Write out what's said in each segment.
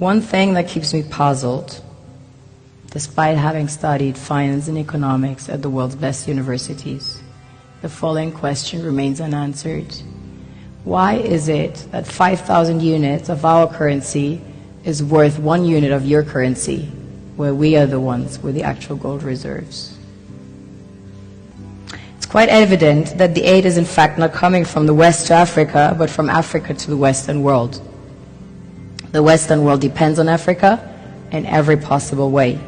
One thing that keeps me puzzled, despite having studied finance and economics at the world's best universities, the following question remains unanswered. Why is it that 5,000 units of our currency is worth 1 unit of your currency, where we are the ones with the actual gold reserves? It's quite evident that the aid is in fact not coming from the West to Africa, but from Africa to the Western world. The Western world depends on Africa in every possible way,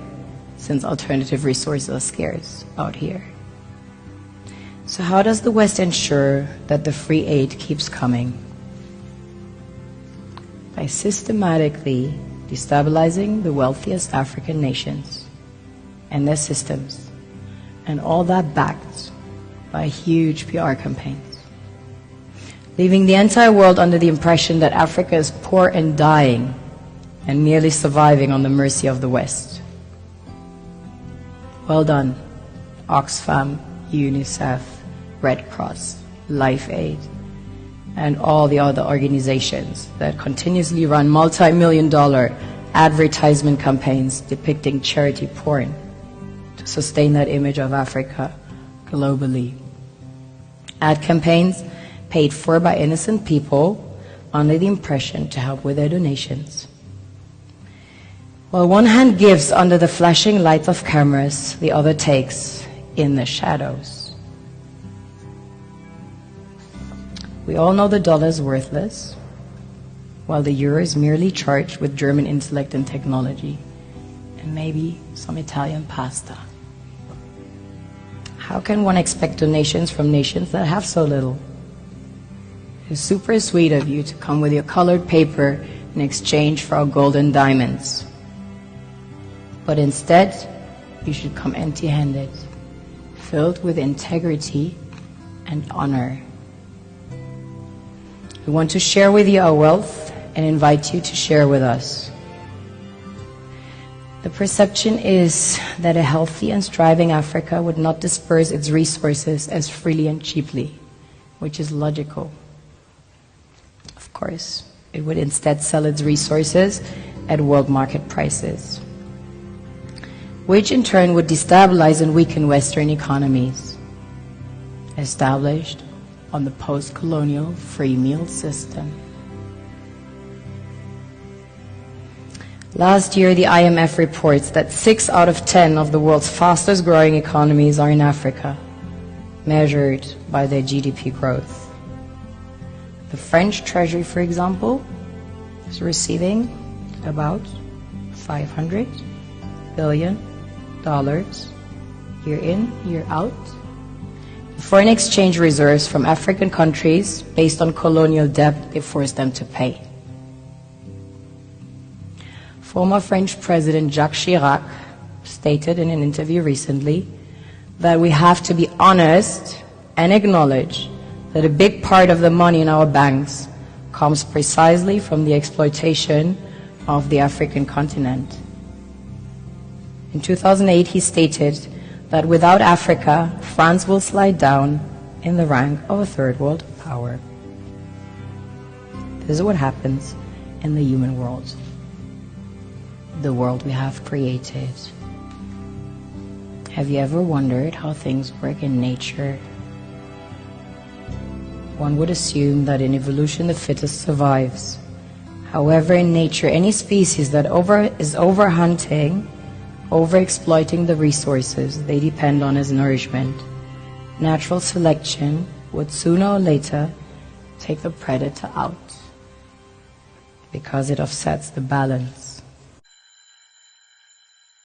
since alternative resources are scarce out here. So how does the West ensure that the free aid keeps coming? By systematically destabilizing the wealthiest African nations and their systems, and all that backed by huge PR campaigns, leaving the entire world under the impression that Africa is poor and dying and merely surviving on the mercy of the West. Well done, Oxfam, UNICEF, Red Cross, Life Aid, and all the other organizations that continuously run multi-million-dollar advertisement campaigns depicting charity porn to sustain that image of Africa globally. Ad campaigns paid for by innocent people under the impression to help with their donations. While one hand gives under the flashing lights of cameras, the other takes in the shadows. We all know the dollar is worthless, while the euro is merely charged with German intellect and technology, and maybe some Italian pasta. How can one expect donations from nations that have so little? It's super sweet of you to come with your colored paper in exchange for our gold and diamonds. But instead, you should come empty-handed, filled with integrity and honor. We want to share with you our wealth and invite you to share with us. The perception is that a healthy and thriving Africa would not disperse its resources as freely and cheaply, which is logical. Of course, it would instead sell its resources at world market prices, which in turn would destabilize and weaken Western economies, established on the post-colonial free meal system. Last year, the IMF reports that 6 out of 10 of the world's fastest growing economies are in Africa, measured by their GDP growth. The French Treasury, for example, is receiving about $500 billion year in, year out. Foreign exchange reserves from African countries based on colonial debt they forced them to pay. Former French President Jacques Chirac stated in an interview recently that we have to be honest and acknowledge that a big part of the money in our banks comes precisely from the exploitation of the African continent. In 2008, he stated that without Africa, France will slide down in the rank of a third world power. This is what happens in the human world, the world we have created. Have you ever wondered how things work in nature? One would assume that in evolution the fittest survives. However, in nature, any species that is overhunting, over-exploiting the resources they depend on as nourishment, natural selection would sooner or later take the predator out because it offsets the balance.